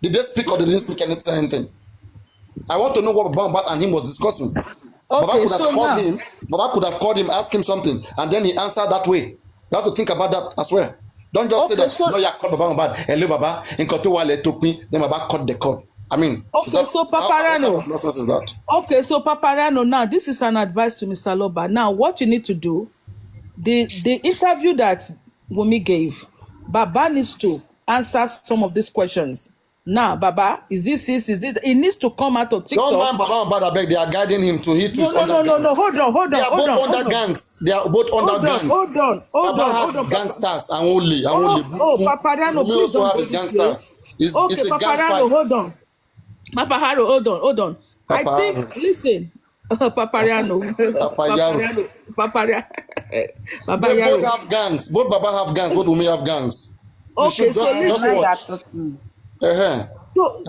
Did they speak or they didn't speak anything? I want to know what Baba Mohbad and him was discussing. Okay, Baba could have called him, asked him something, and then he answered that way. You have to think about that as well. Don't just say that, no, you called Baba Mohbad, hello Baba, in Kotowa took me, then Baba cut the cord. I mean, okay, so Paparano. What nonsense is that? Okay, so Paparano, now this is an advice to Mr. Aloba. Now, what you need to do, the interview that Wunmi gave, Baba needs to answer some of these questions. Now, Baba, is this? He needs to come out of TikTok. Don't mind Baba Mohbad, I beg. They are guiding him to hit his No. Hold on. They are both under gangs. They are both under gangs. Hold on. Baba has gangsters and only. Paparano, please don't. His gangsters. Okay, Paparano, hold on. Papaharo, hold on. I think, listen, Paparano. They both have gangs. Both Baba have gangs. Both Wunmi have gangs. Okay, so listen. So,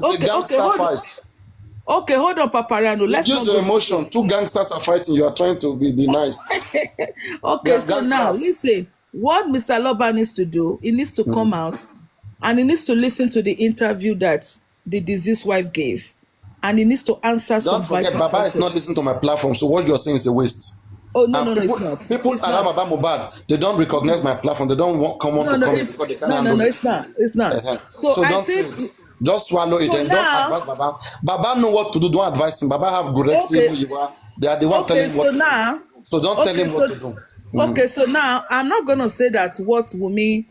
okay, hold on, Paparano. Let's use your emotion. Two gangsters are fighting. You are trying to be nice. Okay, so now listen. What Mr. Aloba needs to do, he needs to come out and he needs to listen to the interview that the deceased wife gave, and he needs to answer some. Don't forget, Baba is not listening to my platform, so what you're saying is a waste. Oh no, it's not. People around Baba Mohbad, they don't recognize my platform. They don't want come on to come because they can't handle it. It's not. So don't say it. Just swallow it and don't advise Baba. Baba know what to do. Don't advise him. Baba have good who you are. They are the one telling him what to do. So don't tell him what to do. Okay, so now I'm not gonna say that what Wunmi,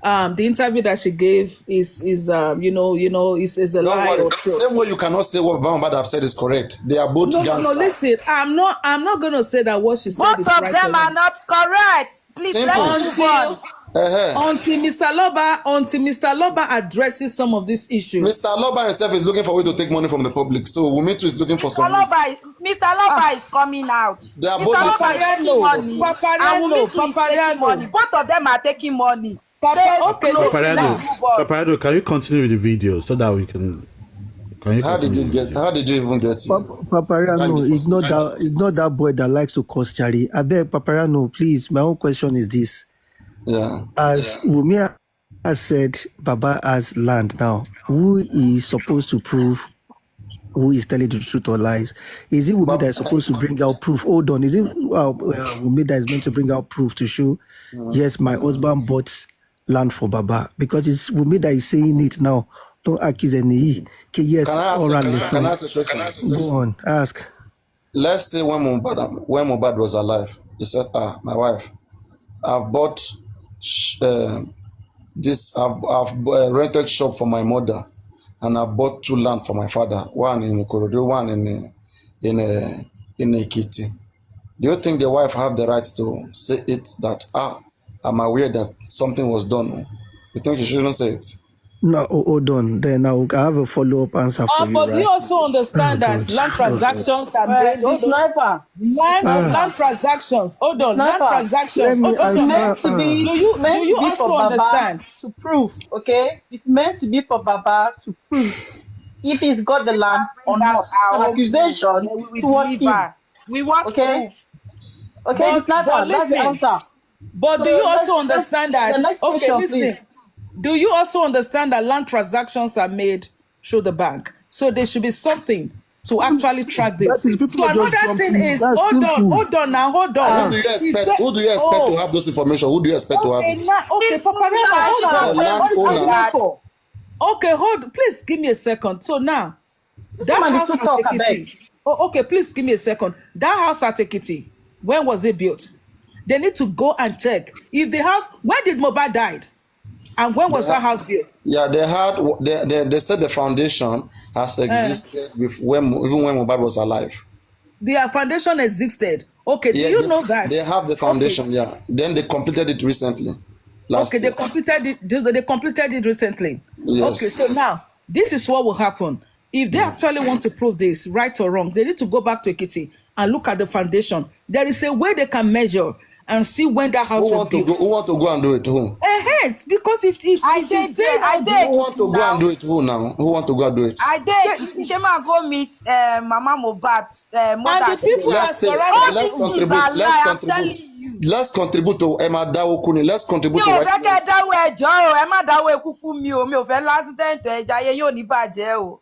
the interview that she gave is is a lie or true. Same way you cannot say what Baba Mohbad have said is correct. They are both gangsters. No, listen. I'm not gonna say that what she said is right. Both of them are not correct. Please let's move on. Until Mr. Aloba addresses some of these issues. Mr. Aloba himself is looking for a way to take money from the public. So Wunmi too is looking for some. Mr. Aloba is coming out. They are both taking money. Money. Both of them are taking money. Paparano, can you continue with the video so that we can? How did you even get it? Paparano is not that boy that likes to cause Charlie. I beg Paparano, please. My own question is this. Yeah. As Wunmi has said, Baba has land now. Who is supposed to prove who is telling the truth or lies? Is it Wunmi that is supposed to bring out proof? Hold on. Is it Wunmi that is meant to bring out proof to show, yes, my husband bought land for Baba? Because it's Wunmi that is saying it now. Don't accuse any. Yes, orally. Can I ask a question? Go on, ask. Let's say when Mohbad was alive, he said, my wife, I've bought I've rented shop for my mother, and I bought 2 land for my father, one in Ikorodu, one in Ekiti. Do you think the wife have the right to say it that I'm aware that something was done? You think you shouldn't say it? No, hold on. Then I have a follow-up answer for you. But you also understand that land transactions are made. Land transactions. Hold on. Land transactions. Do you also understand? To prove, okay? It's meant to be for Baba to prove if he's got the land or not. An accusation towards him. We want proof. Okay, it's not that's the answer. But do you also understand that? Okay, listen. Do you also understand that land transactions are made through the bank? So there should be something to actually track this. So another thing is, hold on. Who do you expect to have those information? Who do you expect to have it? Okay, please give me a second. So now, that house at Ekiti. Okay, please give me a second. That house at Ekiti, when was it built? They need to go and check if the house. When did Mohbad died? And when was that house built? Yeah, they said the foundation has existed even when Mohbad was alive. The foundation existed. Okay, do you know that? They have the foundation, yeah. Then they completed it recently. They completed it recently. Yes. Okay, so now, this is what will happen. If they actually want to prove this, right or wrong, they need to go back to Ekiti and look at the foundation. There is a way they can measure and see when that house was built. Who want to go and do it? Who? Because if I did. Who want to go and do it? Who now? Who want to go and do it? I did. Shema go meet Mama Mohbad. And the people are surrounding. Let's contribute. let's contribute to Emma Dawo Kuni. Let's contribute to white men. Mi ò fẹ́ kẹ́ dáwọ́ ẹjọ́ o, ẹ má dáwọ́ ikú fún mi o, mi ò fẹ́ lásìdẹ́ǹtì ẹja ayé yóò ní bàjẹ́ o.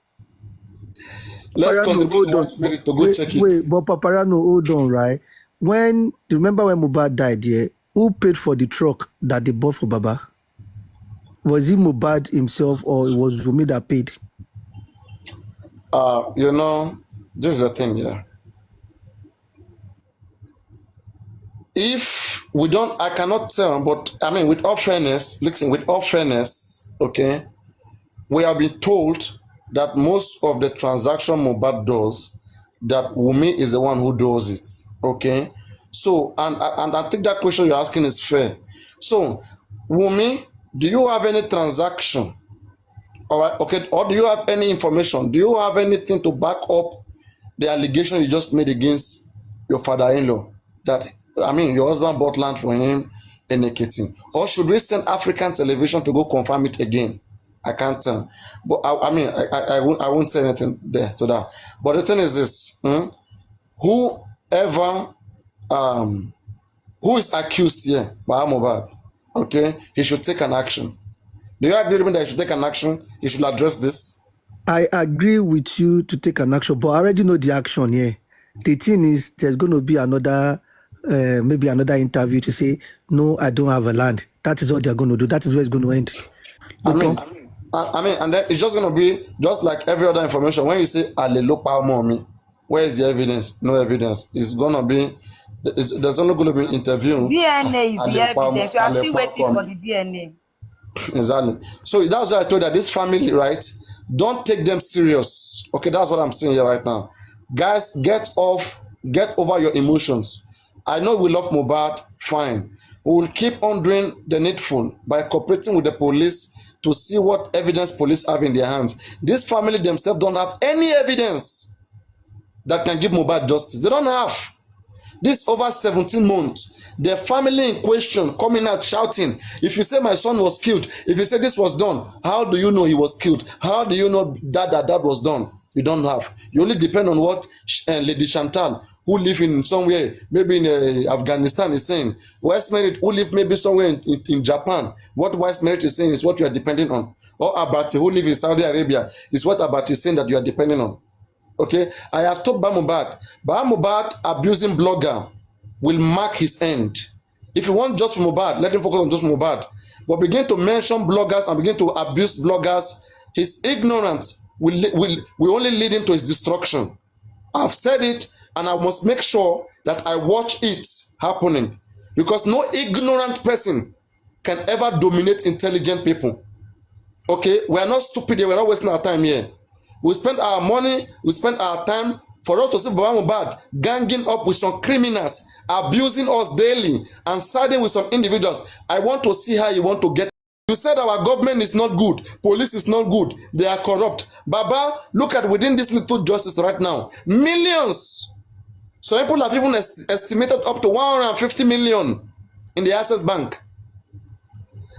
Let's contribute to spirit to go check it. Wait, but Paparano, hold on, right? Remember when Mohbad died, yeah? Who paid for the truck that they bought for Baba? Was it Mohbad himself or it was Wunmi that paid? You know, this is the thing, yeah. If we don't, I cannot tell, but I mean, with all fairness, listen, with all fairness, okay, we have been told that most of the transaction Mohbad does, that Wunmi is the one who does it, okay? So, and I think that question you're asking is fair. So, Wunmi, do you have any transaction? All right, okay, or do you have any information? Do you have anything to back up the allegation you just made against your father-in-law? That, I mean, your husband bought land for him in Ekiti. Or should we send African television to go confirm it again? I can't tell. But I mean, I won't say anything there to that. But the thing is this, whoever, who is accused here by Mohbad, okay, he should take an action. Do you agree with me that he should take an action? He should address this? I agree with you to take an action, but I already know the action here. The thing is, there's going to be another, maybe another interview to say, no, I don't have a land. That is what they're going to do. That is where it's going to end. I mean, and then it's just going to be just like every other information. When you say, mommy, where is the evidence? No evidence. It's going to be, there's only going to be interview. DNA is the evidence. We are still waiting for the DNA. Exactly. So that's why I told that this family, right? Don't take them serious. Okay, that's what I'm saying here right now. Guys, get over your emotions. I know we love Mohbad, fine. We will keep on doing the needful by cooperating with the police to see what evidence police have in their hands. This family themselves don't have any evidence that can give Mohbad justice. They don't have. This over 17 months. The family in question coming out shouting, if you say my son was killed, if you say this was done, how do you know he was killed? How do you know that was done? You don't have. You only depend on what Lady Chantal, who live in somewhere, maybe in Afghanistan, is saying. West Merit, who live maybe somewhere in Japan, what West Merit is saying is what you are depending on. Or Abati, who live in Saudi Arabia, is what Abati is saying that you are depending on. Okay? I have told Mohbad abusing blogger will mark his end. If you want just Mohbad, let him focus on just Mohbad. But begin to mention bloggers and begin to abuse bloggers, his ignorance will only lead him to his destruction. I've said it, and I must make sure that I watch it happening. Because no ignorant person can ever dominate intelligent people. Okay? We are not stupid here. We are not wasting our time here. We spend our money, we spend our time for us to see Baba Mohbad ganging up with some criminals, abusing us daily, and siding with some individuals. I want to see how you want to get. You said our government is not good, police is not good, they are corrupt. Baba, look at within this little justice right now, millions. So people have even estimated up to 150 million in the Access Bank.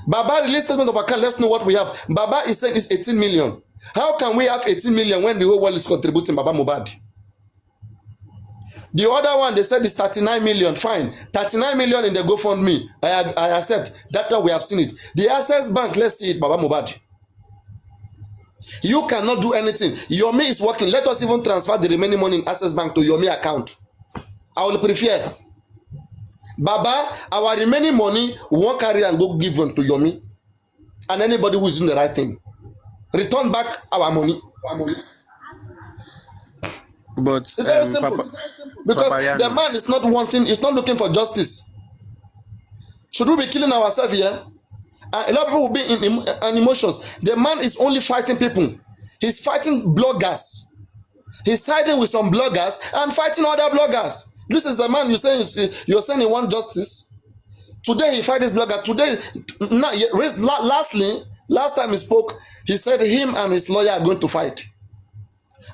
Baba released statement of account, let's know what we have. Baba is saying it's 18 million. How can we have 18 million when the whole world is contributing Baba Mohbad? The other one, they said is 39 million. Fine. 39 million in the GoFundMe. I accept. That time we have seen it. The Access Bank, let's see it, Baba Mohbad. You cannot do anything. Yomi is working. Let us even transfer the remaining money in Access Bank to Yomi account. I will prefer. Baba, our remaining money, we won't carry and go give them to Yomi. And anybody who is doing the right thing. Return back our money. But it's very simple. Because the man is not wanting, he's not looking for justice. Should we be killing ourselves here? A lot of people will be in emotions. The man is only fighting people. He's fighting bloggers. He's siding with some bloggers and fighting other bloggers. This is the man you're saying he wants justice. Today he fight this blogger. Today, last time he spoke, he said him and his lawyer are going to fight.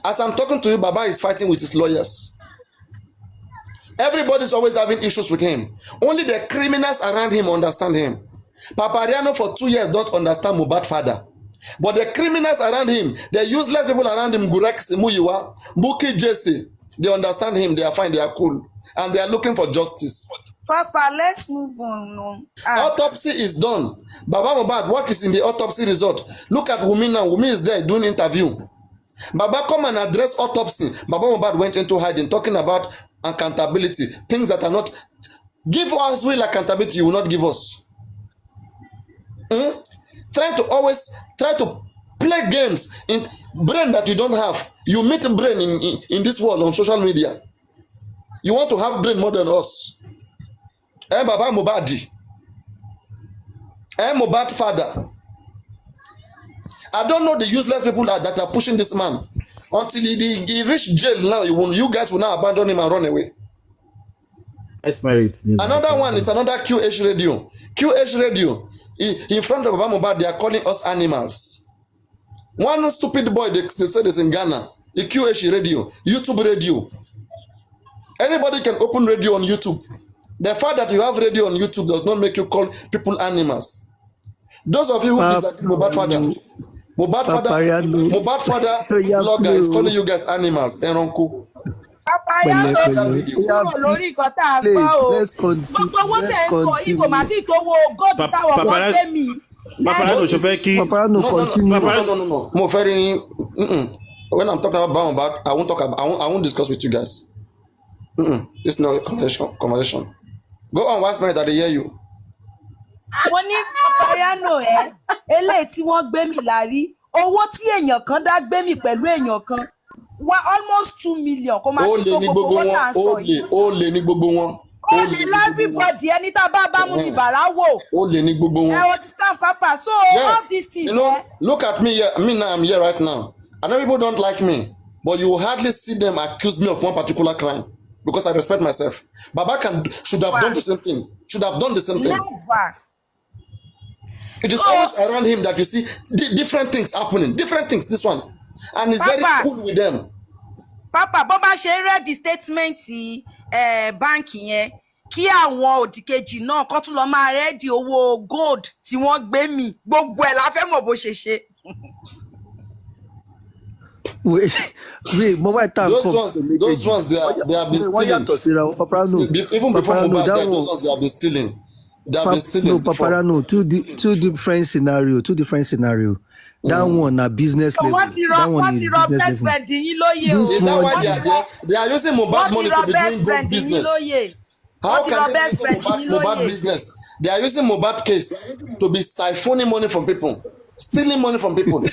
As I'm talking to you, Baba is fighting with his lawyers. Everybody's always having issues with him. Only the criminals around him understand him. Papariano for 2 years don't understand Mohbad's father. But the criminals around him, the useless people around him, Gurex, Muyiwa, Buki, Jesse, they understand him, they are fine, they are cool. And they are looking for justice. Papa, let's move on. No. Autopsy is done. Baba Mohbad, what is in the autopsy result? Look at Wunmi now. Wunmi is there doing interview. Baba come and address autopsy. Baba Mohbad went into hiding, talking about accountability, things that are not. Give us real accountability, you will not give us. Trying to play games in brain that you don't have. You meet brain in this world on social media. You want to have brain more than us. Baba Mohbad. Mohbad father. I don't know the useless people that are pushing this man. Until he reach jail now, you guys will now abandon him and run away. Another one is another QH radio. QH radio. In front of Baba Mohbad, they are calling us animals. One stupid boy they said is in Ghana. The QH radio, YouTube radio. Anybody can open radio on YouTube. The fact that you have radio on YouTube does not make you call people animals. Those of you who disagree with Mohbad father, Mohbad father blogger is calling you guys animals. Eronku. Let's continue. No. When I'm talking about I won't discuss with you guys. It's not a conversation. Go on, once minute, I hear you. Wọ́n ní Papariano eléyìí tí wọ́n gbé mi lárí owó tí èèyàn kan dá gbé mi pẹ̀lú èèyàn kan wá almost 2 million kó máa ti tó gbogbo wọn náà sọ yìí. Ó lè ní gbogbo wọn. Ó lè everybody ẹni tá bá mú ní bàrá wò. Ó lè ní gbogbo wọn. I understand, Papa. So all these things. You know, look at me here. Me now, I'm here right now. I know people don't like me, but you will hardly see them accuse me of one particular crime. Because I respect myself. Baba should have done the same thing. Never. It is always around him that you see different things happening. Different things, this one. And he's very cool with them. Papa, Baba ṣe read the statement báǹkì yẹn kí àwọn òdìkejì náà kó tún lọ máa rẹ́ẹ̀dì owó gold tí wọ́n gbé mi. Gbogbo ẹ̀ la fẹ́ mọ̀ bó ṣe ṣe. Wait, those ones they have been stealing. Even before Mohbad died, those ones they have been stealing. No, Papariano, two different scenario. That one a business level. That one is business level. Is that why they are using Mohbad money to be doing good business? How can they use Mohbad business? They are using Mohbad case to be siphoning money from people, stealing money from people.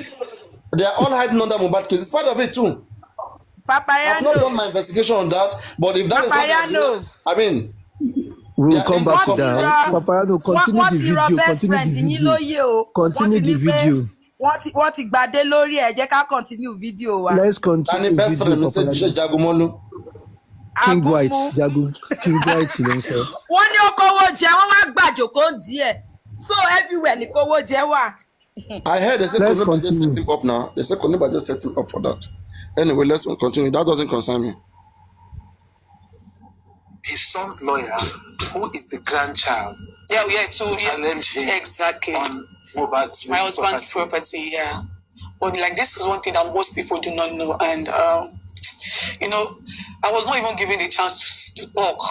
They are all hiding under Mohbad case. It's part of it too. I've not done my investigation on that, but if that is what I mean, we will come back to that. Papariano, continue the video. Wọ́n ti gbadé lórí ẹ̀ jẹ́ ká continue video wa. Let's continue the video. King White ló ń sọ. Wọ́n ní ó kówó jẹ, wọ́n wá gbàjòkó díẹ̀. So everywhere ni kówó jẹ wà. I heard they say Koneba just set him up now. They say Koneba just set him up for that. Anyway, let's continue. That doesn't concern me. His son's lawyer, who is the grandchild, to challenge him exactly on Mohbad's my husband's property. Yeah, but like this is one thing that most people do not know, and you know, I was not even given the chance to talk,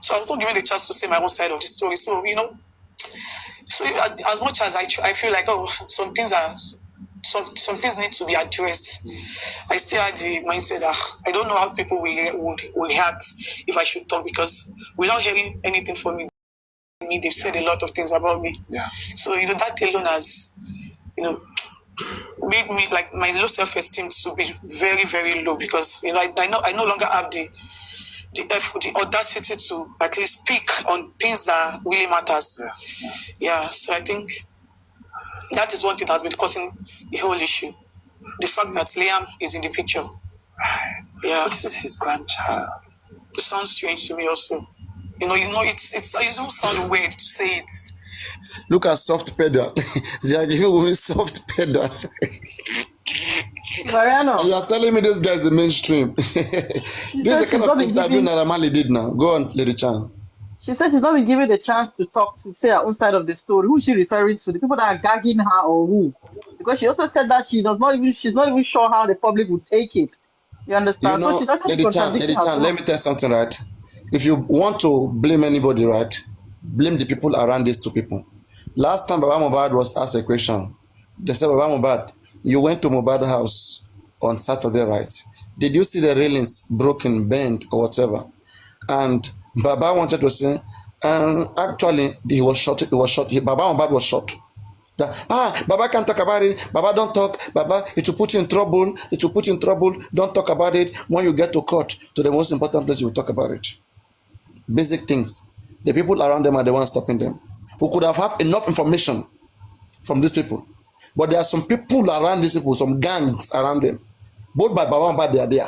so I was not given the chance to say my own side of the story. So you know. So as much as I feel like some things need to be addressed, I still had the mindset that I don't know how people would react if I should talk, because without hearing anything from me, they've said a lot of things about me. Yeah. So you know that alone has made me like my low self-esteem to be very, very low, because I no longer have the audacity to at least speak on things that really matters. Yeah, so I think that is one thing that has been causing the whole issue. The fact that Liam is in the picture. Right. Yeah. This is his grandchild. It sounds strange to me also. It don't sound weird to say it. Look at soft pedal. They are giving women soft pedal. You are telling me this guy is the mainstream. This is the kind of interview Naira Marley did now. Go on, Lady Chan. She said she's not been given the chance to talk, to say her own side of the story. Who is she referring to? The people that are gagging her, or who? Because she also said that she's not even sure how the public will take it. You understand? You know, so Lady Chan, let me tell you something, right? if you want to blame anybody, right, blame the people around these two people. Last time Baba Mohbad was asked a question, they said, Baba Mohbad, you went to Mohbad's house on Saturday, right? Did you see the railings broken, bent, or whatever? And Baba wanted to say, actually, he was shot. Baba Mohbad was shot. Baba can't talk about it. Baba don't talk. Baba, it will put you in trouble. It will put you in trouble. Don't talk about it. When you get to court, to the most important place, you will talk about it. Basic things. The people around them are the ones stopping them. Who could have enough information from these people. But there are some people around these people, some gangs around them. Both by Baba Mohbad, they are there.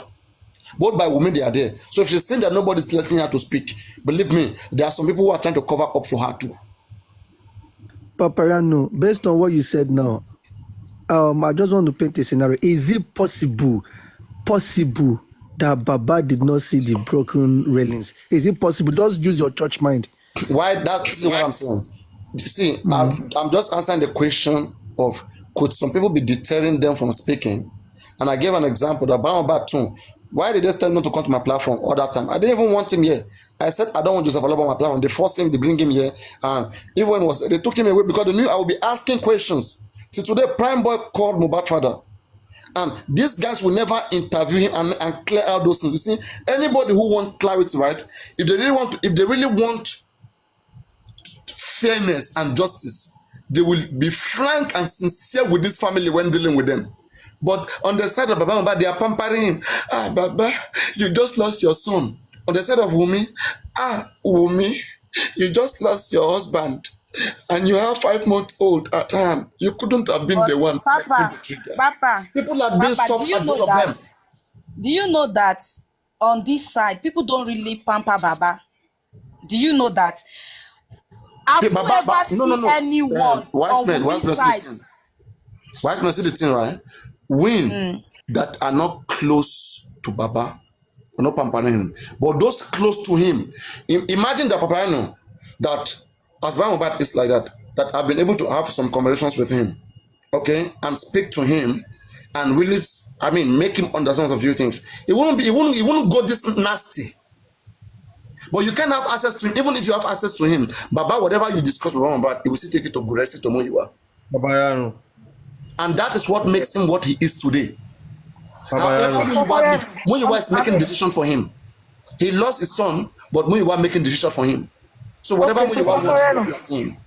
Both by women, they are there. So if she's saying that nobody's letting her to speak, believe me, there are some people who are trying to cover up for her too. Papariano, based on what you said now, I just want to paint a scenario. Is it possible that Baba did not see the broken railings? Is it possible? Just use your church mind. Why? That's what I'm saying. See, I'm just answering the question of, could some people be deterring them from speaking? And I gave an example that Baba Mohbad too. Why did they tell me not to come to my platform all that time? I didn't even want him here. I said I don't want Joseph Aloba on my platform. They forced him, they bring him here, and even they took him away because they knew I would be asking questions. See, today Prime Boy called Mohbad father, and these guys will never interview him and clear out those things. You see, anybody who wants clarity, right? If they really want fairness and justice, they will be frank and sincere with this family when dealing with them. But on the side of Baba Mohbad, they are pampering him. Baba, you just lost your son. On the side of Wumi, Wumi, you just lost your husband. And you have 5-month-old at hand. You couldn't have been the one. Papa, people are being soft at both of them. Do you know that on this side, people don't really pamper Baba? Do you know that? Have you ever seen anyone on this side? Wise man, see the thing, right? Women that are not close to Baba, are not pampering him, but those close to him. Imagine the Papariano that, as Baba Mohbad is like that I've been able to have some conversations with him, okay, and speak to him, and really, make him understand a few things. It wouldn't go this nasty. But you can have access to him, even if you have access to him. Baba, whatever you discuss with Baba Mohbad, he will still take it to Guresi to Moyiwa. Papariano. And that is what makes him what he is today. Muyiwa is making decision for him. He lost his son, but Muyiwa making decision for him. So whatever Muyiwa wants, what you are seeing.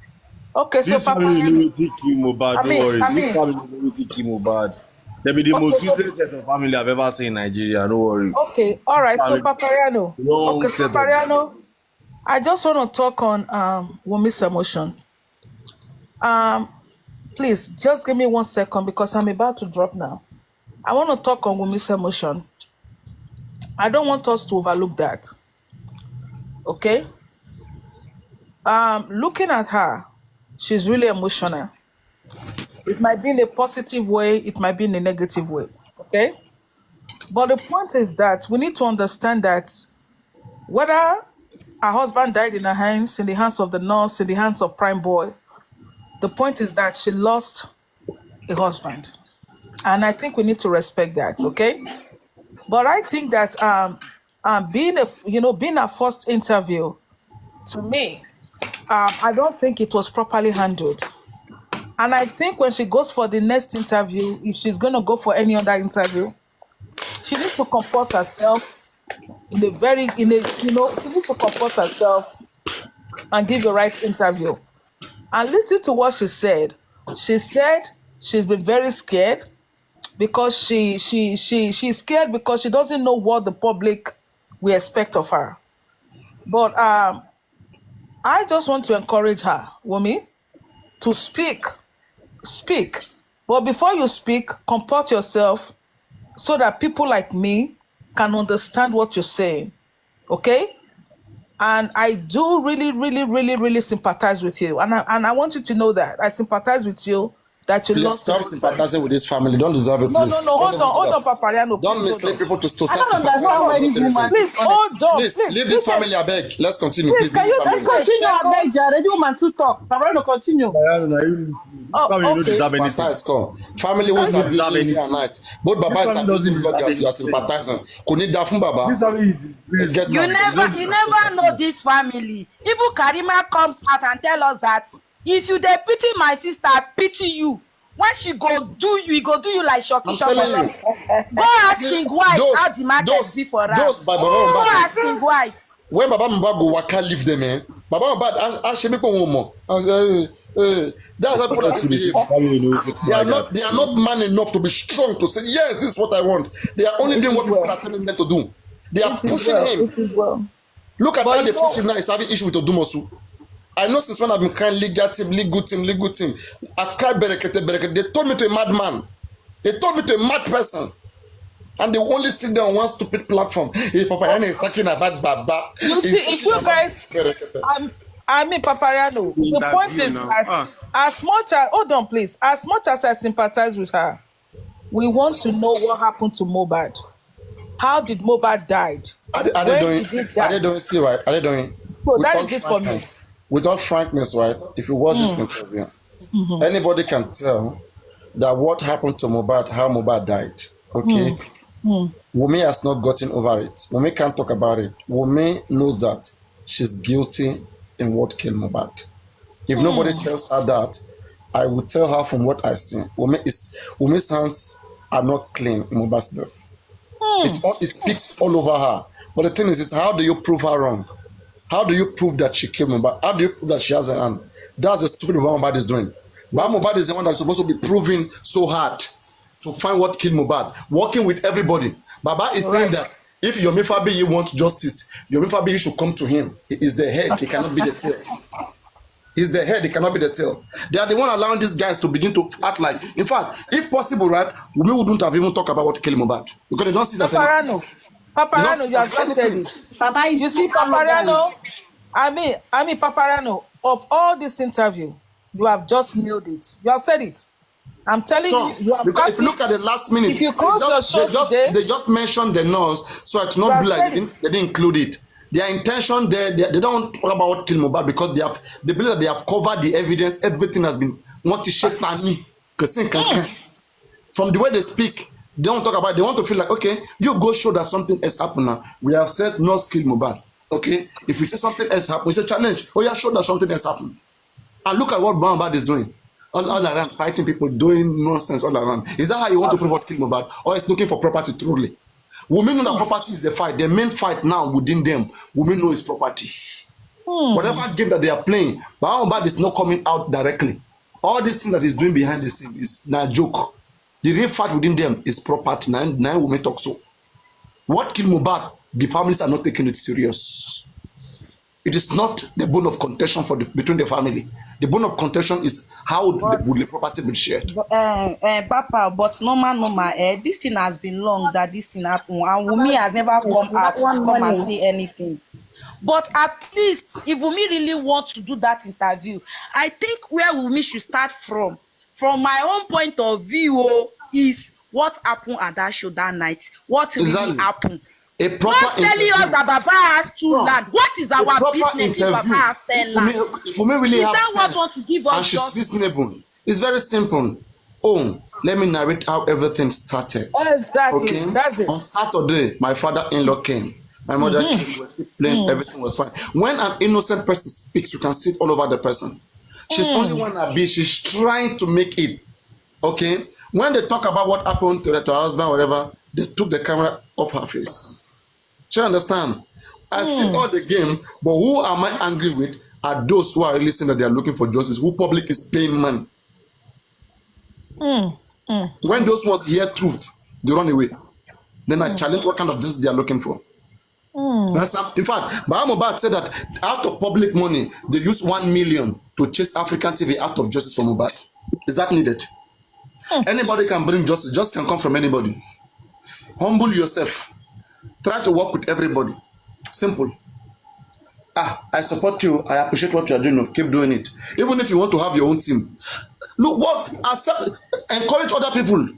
Okay, so this family will take Mohbad. Don't worry. This family will take Mohbad. They be the most useless set of family I've ever seen in Nigeria. Don't worry. Okay, all right. So Papariano. Okay, so Papariano, I just want to talk on Wumi's emotion. Please, just give me 1 second because I'm about to drop now. I want to talk on Wumi's emotion. I don't want us to overlook that. Okay? Looking at her, she's really emotional. It might be in a positive way, it might be in a negative way. Okay? But the point is that we need to understand that whether her husband died in her hands, in the hands of the nurse, in the hands of Prime Boy, the point is that she lost a husband. And I think we need to respect that, okay? But I think that being a first interview, to me, I don't think it was properly handled. And I think when she goes for the next interview, if she's going to go for any other interview, she needs to comport herself she needs to comport herself and give the right interview. And listen to what she said. She said she's been very scared because she's scared because she doesn't know what the public will expect of her. But I just want to encourage her, Wumi, to speak. But before you speak, comport yourself so that people like me can understand what you're saying. Okay? And I do really, really, really, really sympathize with you. And I want you to know that. I sympathize with you that you Please lost. stop sympathizing with this family. Don't deserve it, No, please. hold on, Papariano. Don't mislead people to start understand why this woman. Please, hold on. Please, leave this family, I beg. Let's continue. Please, can leave you this family. Continue, I beg, Jared. You man to talk. Papariano, continue. Okay. Family who is abusing day and night. Both Baba is abusing because you are sympathizing. Kuni da fun Baba. You never know this family. Even Karima comes out and tell us that if you dey pity my sister, pity you. When she go do you, he go do you like Shoki. Go ask King White how the market be for her. Go ask King White. When Baba Mohbad go waka leave them, Baba Mohbad I should make one more. That's how people are behave. They are not man enough to be strong to say yes, this is what I want. They are only doing what people are telling them to do. They are pushing him. Look at how they push him now. He's having issue with Odumosu. I know since when I've been crying legal team. I cried Berekete. They told me to a madman. They told me to a mad person. And they only sit there on one stupid platform. Hey, Papariano is talking about Baba. You see, if you guys, I mean, Papariano, the point is that as much as, hold on please, as much as I sympathize with her, we want to know what happened to Mohbad. How did Mohbad died? Are they doing? See, right? Are they doing? So that is it for me. With all frankness, right? If you watch this interview, anybody can tell that what happened to Mohbad, how Mohbad died. Okay? Wunmi has not gotten over it. Wunmi can't talk about it. Wunmi knows that she's guilty in what killed Mohbad. If nobody tells her that, I will tell her from what I see. Wunmi's hands are not clean in Mohbad's death. It speaks all over her. But the thing is how do you prove her wrong? How do you prove that she killed Mohbad? How do you prove that she has a hand? That's the stupid Mohbad is doing. But Mohbad is the one that's supposed to be proving so hard to find what killed Mohbad, working with everybody. Baba is saying that if Yomi Fabiyi wants justice, Yomi Fabiyi should come to him. He is the head, he cannot be the tail. He's the head, he cannot be the tail. They are the one allowing these guys to begin to act like, in fact, if possible, right, we wouldn't have even talked about what killed Mohbad. Because they don't see that. Papariano, you have just said it. Papa is you see, Papariano, I mean, Papariano, of all this interview, you have just nailed it. You have said it. I'm telling you have because if you look at the last minute, if you close your show they just mentioned the nurse, so it's not be like they didn't include it. Their intention there, they don't talk about what killed Mohbad because they believe that they have covered the evidence. Everything has been from the way they speak. They don't talk about it. They want to feel like, okay, you go show that something else happened now. We have said nurse killed Mohbad. Okay, if we say something else happened, we say challenge. Oh yeah, show that something else happened. And look at what Mohbad is doing. All around, fighting people, doing nonsense all around. Is that how you want to prove what killed Mohbad? Or is looking for property truly? Women know that property is the fight. The main fight now within them, women know is property. Whatever game that they are playing, Mohbad is not coming out directly. All this thing that he's doing behind the scene is not a joke. The real fight within them is property. Now women talk so. What killed Mohbad? The families are not taking it serious. It is not the bone of contention between the family. The bone of contention is how would the property be shared. Papa, but normal, this thing has been long that this thing happened, and Wunmi has never come out to come and say anything. But at least, if Wunmi really wants to do that interview, I think where Wunmi should start from my own point of view, is what happened at that show that night. What really happened. Not telling us that Baba has 2 land. What is our business if Baba has 10 lands? Really is that what wants to give us and she's reasonable. It's very simple. Let me narrate how everything started. Exactly. Okay? That's it. On Saturday, my father-in-law came. My mother came. We were still playing. Everything was fine. When an innocent person speaks, you can see it all over the person. She's only one Abi. She's trying to make it. Okay? When they talk about what happened to her husband, whatever, they took the camera off her face. Do you understand? I see all the game, but who am I angry with are those who are really saying that they are looking for justice, who public is paying money. When those ones hear truth, they run away. Then I challenge what kind of justice they are looking for. In fact, Mohbad said that out of public money, they use 1 million to chase African TV out of justice for Mohbad. Is that needed? Anybody can bring justice. Justice can come from anybody. Humble yourself. Try to work with everybody. Simple. I support you. I appreciate what you are doing. Keep doing it. Even if you want to have your own team. Look what accept, encourage other people.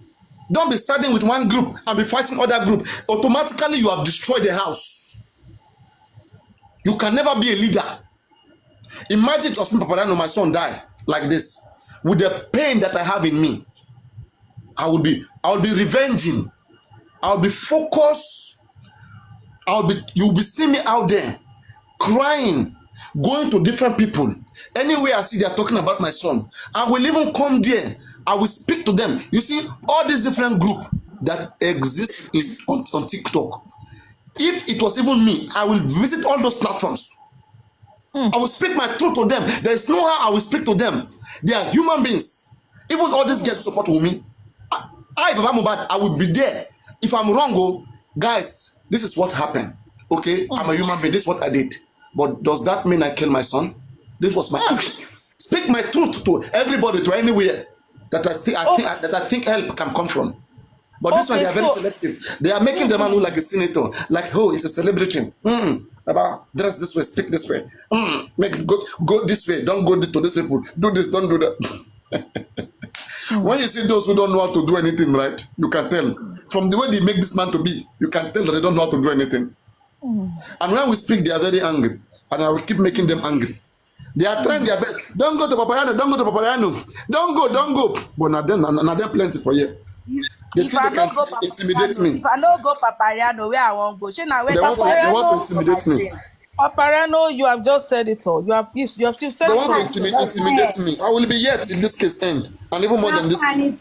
Don't be siding with one group and be fighting other group. Automatically, you have destroyed the house. You can never be a leader. Imagine Osman Paparano, my son, die like this. With the pain that I have in me, I will be revenging. I'll be focused. You'll be seeing me out there crying, going to different people. Anywhere I see they're talking about my son, I will even come there. I will speak to them. You see, all these different groups that exist on TikTok. If it was even me, I will visit all those platforms. I will speak my truth to them. There is no how I will speak to them. They are human beings. Even all these guys support me. Baba Mohbad, I will be there. If I'm wrong, guys, this is what happened. Okay, I'm a human being. This is what I did. But does that mean I killed my son? This was my action. Speak my truth to everybody, to anywhere that I think help can come from. But this one, they are very selective. They are making the man look like a senator, like, oh, he's a celebrity. About dress this way, speak this way. Make it go this way. Don't go to these people. Do this, don't do that. When you see those who don't know how to do anything, right, you can tell. From the way they make this man to be, you can tell that they don't know how to do anything. And when we speak, they are very angry. And I will keep making them angry. They are trying their best. Don't go to Papayano, don't go to Papayano. Don't go. But now they're plenty for you. If I don't go intimidate me. If I don't go Papayano, where I won't go. They want to intimidate me. Paparano, you have just said it all. You have said it all. They want to intimidate me. I will be here till this case end. And even more than this case.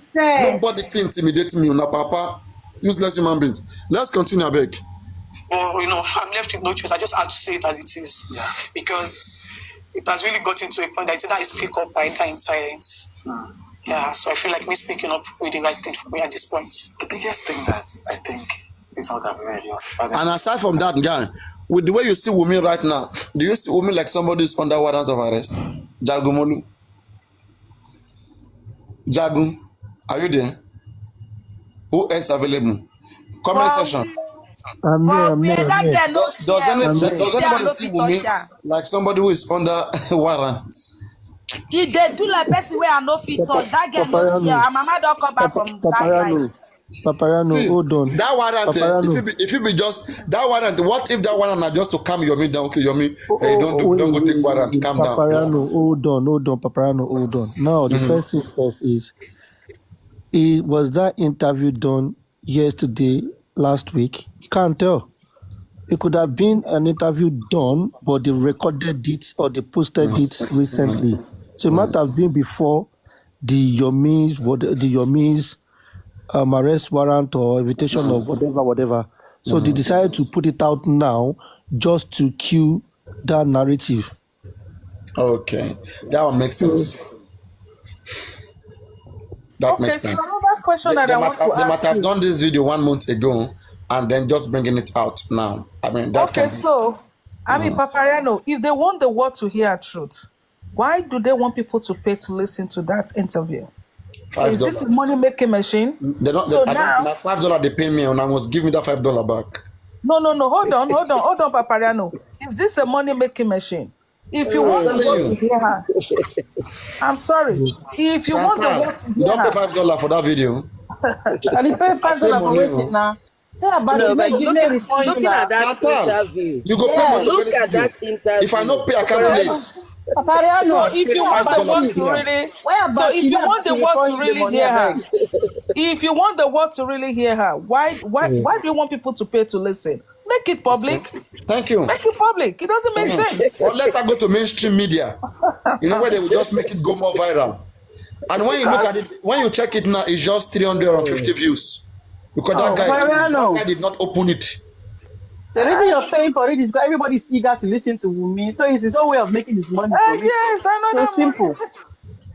Nobody can intimidate me. Una papa. Useless human beings. Let's continue, I beg. Well, I'm left with no choice. I just had to say it as it is. Yeah. Because it has really gotten to a point that it's either I speak up or I die in silence. Yeah, so I feel like me speaking up will be the right thing for me at this point. The biggest thing that I think is what I've read your father. And aside from that, guy, with the way you see Wumi right now, do you see Wumi like somebody who's under warrant of arrest? Jagumolu. Jagu, are you there? Who else available? Comment section. I'm here. Does anybody see Wumi like somebody who is under warrant? They do like person where I know fit touch. That girl, yeah, her mama don't come back from that night. Paparano, hold on. That warrant, if you be just that warrant, what if that warrant are just to calm Yomi down? Okay, Yomi, don't go take warrant, calm down. Paparano, hold on, Paparano, hold on. Now the first thing first is, was that interview done yesterday, last week? You can't tell. It could have been an interview done, but they recorded it or they posted it recently. So it might have been before the Yomi's arrest warrant or invitation or whatever. So they decided to put it out now just to cue that narrative. Okay, that one makes sense. That makes sense. So another question that I want to ask they might have done this video 1 month ago and then just bringing it out now. I mean, that Paparano, if they want the world to hear truth, why do they want people to pay to listen to that interview? So is this a money-making machine? My $5 they pay me and I must give me that $5 back. No. Hold on, Paparano. Is this a money-making machine? If you want the world to hear her, I'm sorry. If you want the world to hear her, don't pay $5 for that video. I pay $5 for waiting now. Looking at that interview. You go pay money. Look at that interview. If I not pay, I can't play it. No, if you want the world to really, so if you want the world to really hear her, if you want the world to really hear her, why do you want people to pay to listen? Make it public. Thank you. Make it public. It doesn't make sense. Or let her go to mainstream media. Where they will just make it go more viral. And when you look at it, when you check it now, it's just 350 views. Because that guy did not open it. The reason you're paying for it is because everybody's eager to listen to Wumi. So it's his own way of making his money. Yes, I know. So simple.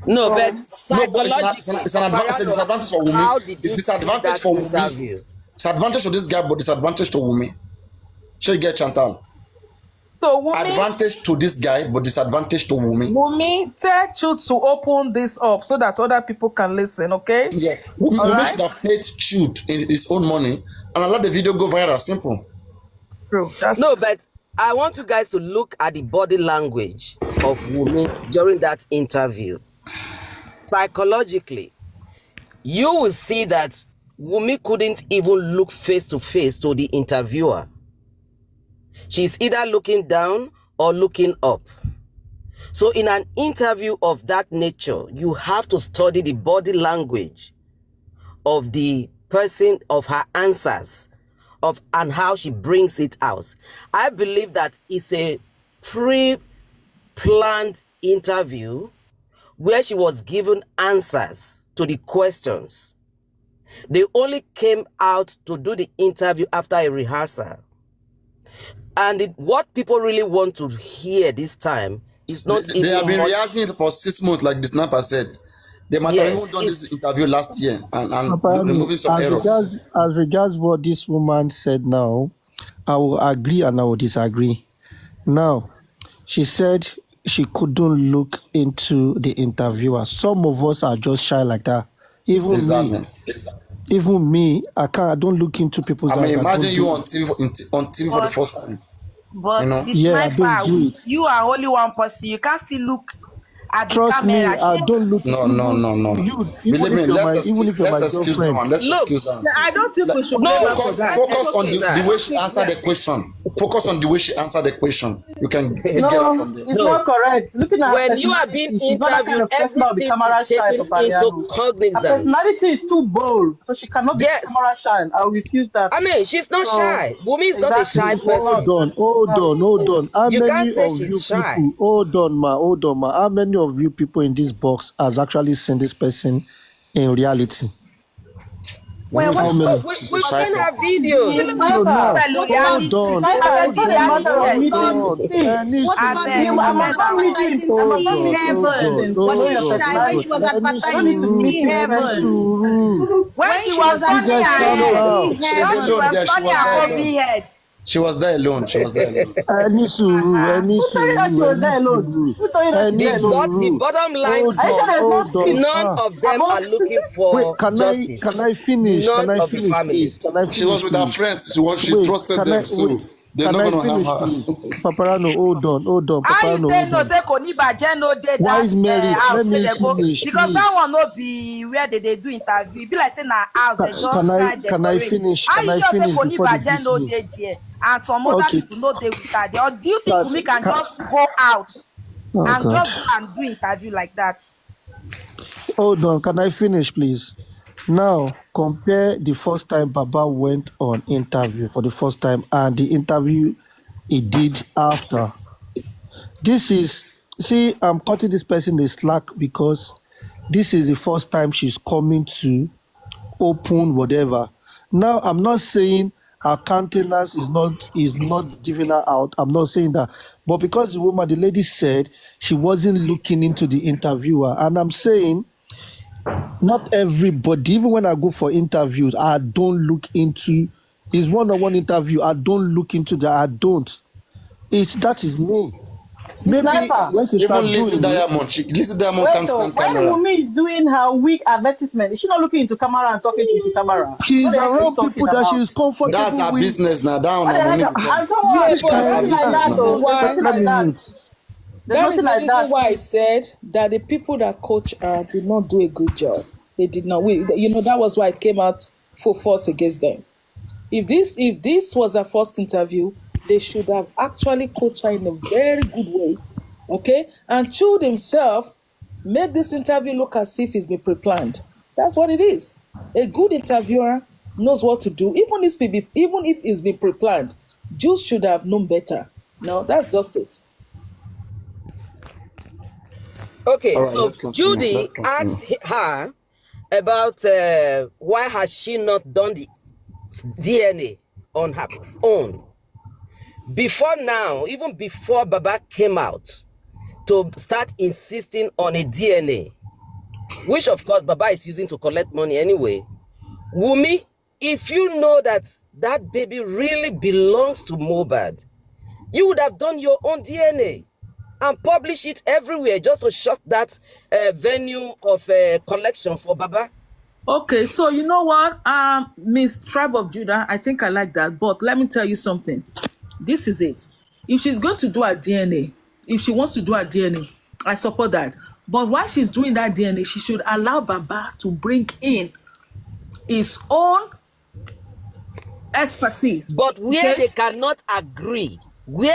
No, but psychologically, it's an disadvantage for Wumi. It's disadvantage for Wumi. It's advantage to this guy, but disadvantage to Wumi. Should you get Chantal? So Wumi, advantage to this guy, but disadvantage to Wumi. Wumi, tell Chute to open this up so that other people can listen, okay? Yeah. Wumi should have paid Chute in his own money and let the video go viral. Simple. True. But I want you guys to look at the body language of Wumi during that interview. psychologically, you will see that Wunmi couldn't even look face to face to the interviewer. She's either looking down or looking up. So in an interview of that nature, you have to study the body language of the person, of her answers, and how she brings it out. I believe that it's a pre-planned interview where she was given answers to the questions. They only came out to do the interview after a rehearsal. And what people really want to hear this time is not They have been rehearsing for 6 months, like the sniper said. They might have even done this interview last year and removing some errors. As regards what this woman said now, I will agree and I will disagree. Now, she said she couldn't look into the interviewer. Some of us are just shy like that. Even me, I don't look into people's eyes. I mean, imagine you on TV for the first time. But you know? the sniper, you are only one person. You can still look at the Trust me, camera. I don't look. No. Believe me, let's excuse that one. Let's excuse that. I don't think we should focus on the way she answered the question. Focus on the way she answered the question. You can get it from there. It's not correct. Looking at when you are being interviewed, everything is taken into cognizance. Her personality is too bold, so she cannot be camera shy. I'll refuse that. I mean, she's not shy. Wunmi is not a shy person. Hold on. How you many can't say of she's you shy. people? Hold on, ma. How many of you people in this box has actually seen this person in reality? Well, we've seen her videos. Hold on. Was she shy when she was advertising to see heaven? When she was She was there alone. The bottom line, none of them are looking for justice. Can I finish? None of the family. She was with her friends. She trusted them. So they're not going to have her. Paparano, hold on. Paparano, Wise Mary, let me finish, because that one not be where they do interview. It be like saying na house. They just can I finish? Are you sure say Konibaje no dey there and some other people no dey with her? Or do you think we can just go out and just go and do interview like that? Hold on, can I finish, please? Now, compare the first time Baba went on interview for the first time and the interview he did after. I'm cutting this person the slack because this is the first time she's coming to open whatever. Now, I'm not saying her countenance is not giving her out. I'm not saying that. But because the lady said she wasn't looking into the interviewer, and I'm saying not everybody, even when I go for interviews, I don't look into his one-on-one interview. I don't look into that. I don't. That is me. Maybe even Lizzie Diamond can't stand camera. When Wunmi is doing her week advertisement, is she not looking into camera and talking into camera? She's around people that she's comfortable That's her with. business now. That is the reason why I said that the people that coach her did not do a good job. They did not. That was why I came out full force against them. If this was her first interview, they should have actually coached her in a very good way, okay? And Chud himself made this interview look as if it's been pre-planned. That's what it is. A good interviewer knows what to do, even if it's been pre-planned. Jude should have known better. No, that's just it. Okay, right, so Judy asked her about why has she not done the DNA on her own. Before now, even before Baba came out to start insisting on a DNA, which of course Baba is using to collect money anyway, Wunmi, if you know that that baby really belongs to Mohbad, you would have done your own DNA and publish it everywhere just to shut that venue of collection for Baba. Okay, so you know what, Miss Tribe of Judah, I think I like that, but let me tell you something. This is it. If she's going to do her DNA, if she wants to do her DNA, I support that. But while she's doing that DNA, she should allow Baba to bring in his own expertise. But where they cannot agree, you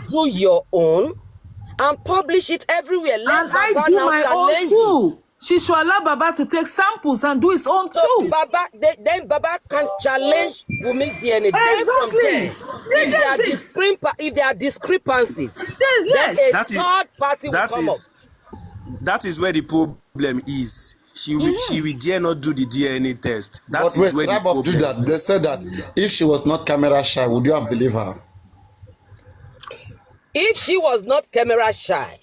do your own and publish it everywhere. Let and Baba I do now my own too. She should allow Baba to take samples and do his own too. Then Baba can challenge Wumi's DNA. Exactly. If there are discrepancies, then a third party will come up. That is where the problem is. She will dare not do the DNA test. That is where the problem do that. They said that if she was not camera shy, would you have believed her? If she was not camera shy,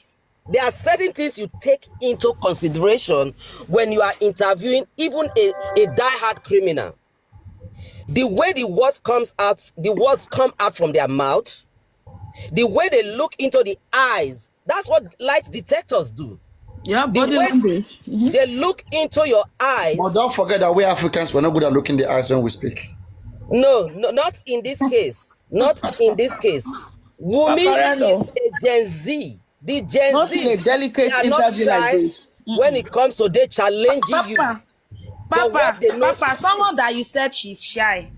there are certain things you take into consideration when you are interviewing even a die-hard criminal. The way the words come out from their mouth, the way they look into the eyes, that's what lie detectors do. Yeah, body language. They look into your eyes. But don't forget that we Africans, we're not good at looking the eyes when we speak. No, not in this case. Not in this case. Wumi is a Gen Z. The Gen not Z, in a delicate interview like this. When it comes to they challenging you. Papa, someone that you said she's shy.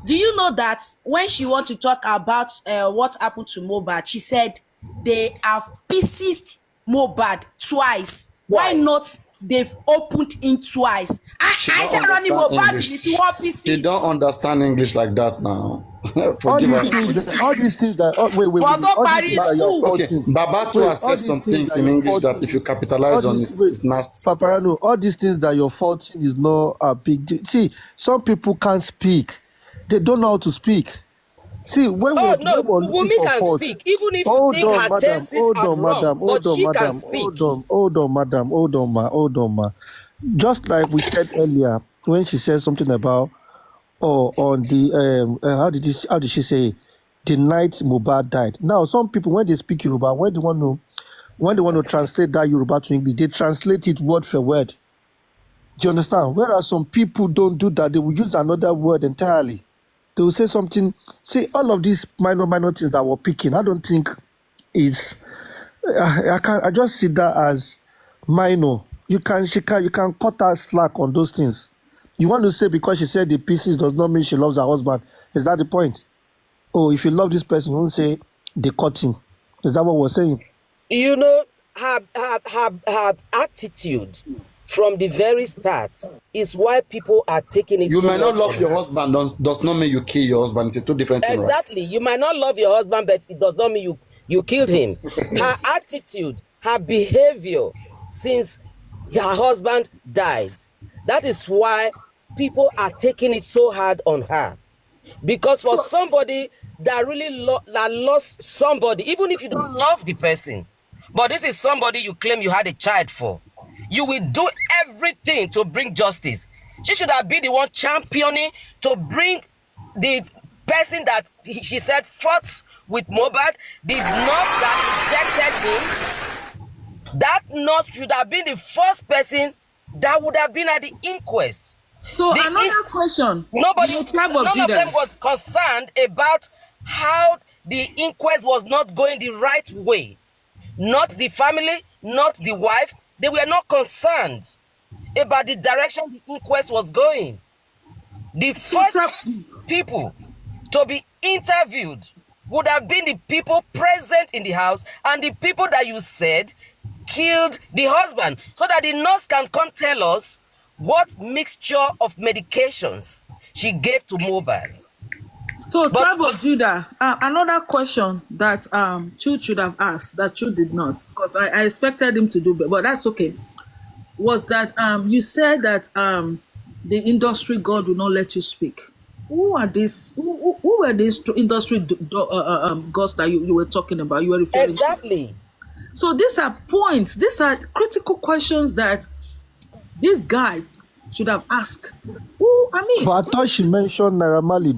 Do you know that when she want to talk about what happened to Mohbad, she said they have pieces Mohbad twice. Why not they've opened in twice? She don't understand English like that now. all these things that Baba too has said some things in English that if you capitalize on it, it's nasty. Paparano, all these things that you're faulting is not a big deal. See, some people can't speak. They don't know how to speak. See, when Wumi can speak, even if you think her tenses are wrong, but she can speak. Hold on, ma. Just like we said earlier, when she said something about, on the, how did she say, the night Mohbad died. Now, some people, when they speak Yoruba, when they want to translate that Yoruba to English, they translate it word for word. Do you understand? Whereas some people don't do that, they will use another word entirely. They will say something. See, all of these minor things that we're picking, I don't think it's. I just see that as minor. You can cut her slack on those things. You want to say because she said the pieces does not mean she loves her husband. Is that the point? Oh, if you love this person, you won't say they cut him. Is that what we're saying? You know, her attitude from the very start is why people are taking it. You might not love your husband, does not mean you kill your husband. It's a two different things. Exactly. Right? You might not love your husband, but it does not mean you killed him. Her attitude, her behavior since her husband died, that is why people are taking it so hard on her. Because for somebody that really lost somebody, even if you don't love the person, but this is somebody you claim you had a child for, you will do everything to bring justice. She should have been the one championing to bring the person that she said fought with Mohbad, the nurse that injected him. That nurse should have been the first person that would have been at the inquest. So another question. None of them was concerned about how the inquest was not going the right way. Not the family, not the wife. They were not concerned about the direction the inquest was going. The first people to be interviewed would have been the people present in the house and the people that you said killed the husband, so that the nurse can come tell us what mixture of medications she gave to Mohbad. So, Tribe of Judah, another question that Chu should have asked that Chu did not, because I expected him to do better, but that's okay, was that you said that the industry god will not let you speak. Who are these? Who were these industry gods that you were talking about? You were referring to? So these are points. These are critical questions that this guy should have asked. Who? I mean, but I thought she mentioned Naira Marley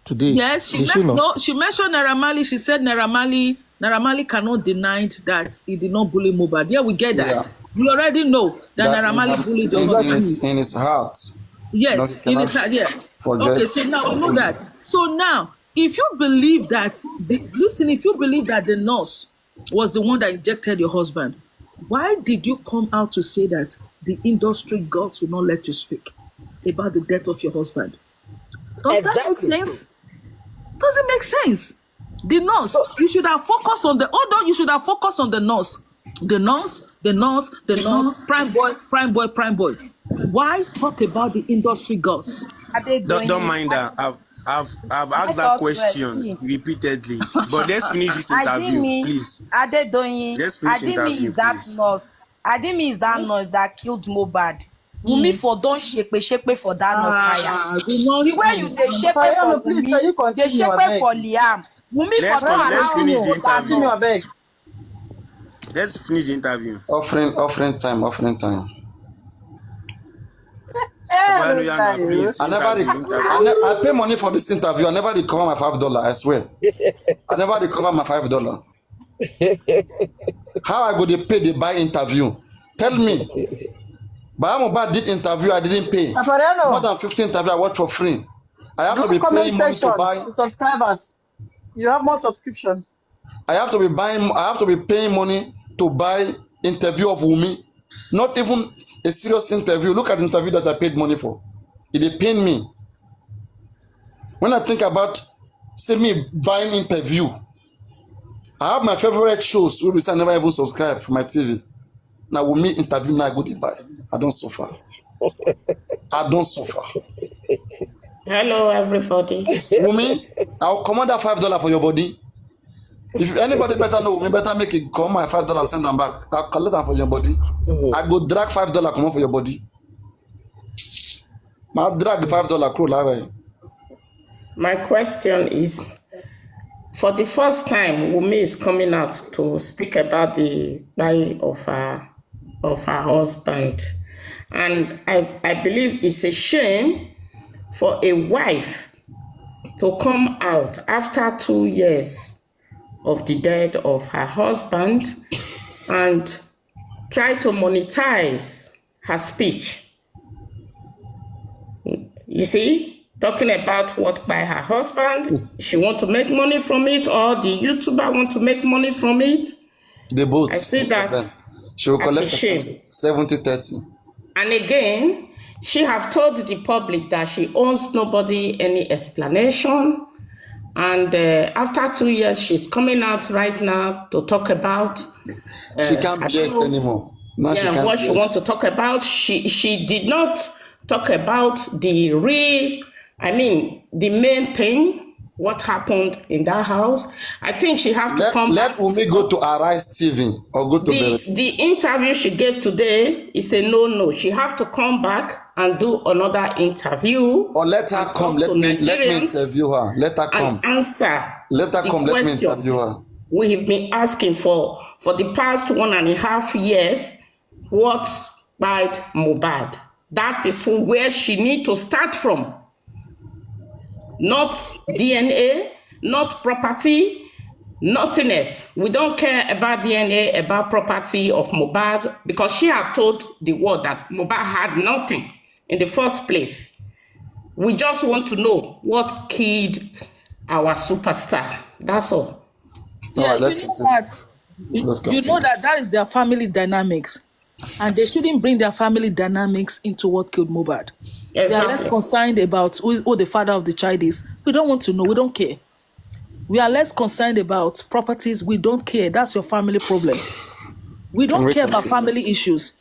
today. Yes, she mentioned Naira Marley. She said Naira Marley cannot deny that he did not bully Mohbad. Yeah, we get that. Yeah. You already know that Naira Marley bullied your husband. In his heart. Yes, in his heart, yeah. Forget. Okay, so now we know that. So now, if you believe that, if you believe that the nurse was the one that injected your husband. Why did you come out to say that the industry gods will not let you speak about the death of your husband? Does that make sense? Does it make sense? The nurse, you should have focused on the nurse. The nurse, prime boy. Why talk about the industry gods? Don't mind that. I've asked that question repeatedly. But let's finish this interview, please. Let's finish the interview, please. Ademi is that nurse that killed Mohbad. Wunmi for don shepe for that nurse tire. The way you dey shepe for Wunmi, dey shepe for Liam. Wunmi for don allow you. Let's finish the interview. Offering time. Please, I pay money for this interview. I never recover my $5. I swear. I never recover my $5. How I go to pay the buy interview? Tell me. But Mohbad did interview, I didn't pay. More than 15 interview I watch for free. I have to be paying money to buy subscribers. You have more subscriptions. I have to be paying money to buy interview of Wunmi. Not even a serious interview. Look at the interview that I paid money for. It pain me. When I think about, say me buying interview, I have my favorite shows which I never even subscribe for my TV. Now Wunmi interview, now I go to buy. I don't suffer. Hello, everybody. Wunmi, I'll command that $5 for your body. If anybody better know, me better make it come my $5 and send them back. I'll collect them for your body. I go drag $5 come on for your body. I'll drag the $5 crew. My question is, for the first time, Wunmi is coming out to speak about the dying of her husband. And I believe it's a shame for a wife to come out after 2 years of the death of her husband and try to monetize her speech. You see, talking about what by her husband, she want to make money from it, or the YouTuber want to make money from it. They both. I see that. She will collect 70-30. And again, she have told the public that she owes nobody any explanation. And after 2 years, she's coming out right now to talk about. She can't bear it anymore. Now what she wants to talk about. She did not talk about the main thing. What happened in that house? I think she have to come. Let Wunmi go to Arise TV or go to the interview she gave today is a no. She have to come back and do another interview. Or let her come. Let me interview her. Let her come. And answer. Let her come. Let me interview her. We have been asking for the past 1.5 years. What by Mohbad? That is where she need to start from. Not DNA, not property, nothing else. We don't care about DNA, about property of Mohbad, because she have told the world that Mohbad had nothing in the first place. We just want to know what killed our superstar. That's all. Yeah, you know that is their family dynamics. And they shouldn't bring their family dynamics into what killed Mohbad. Exactly. They are less concerned about who the father of the child is. We don't want to know. We don't care. We are less concerned about properties. We don't care. That's your family problem. We don't care about family issues.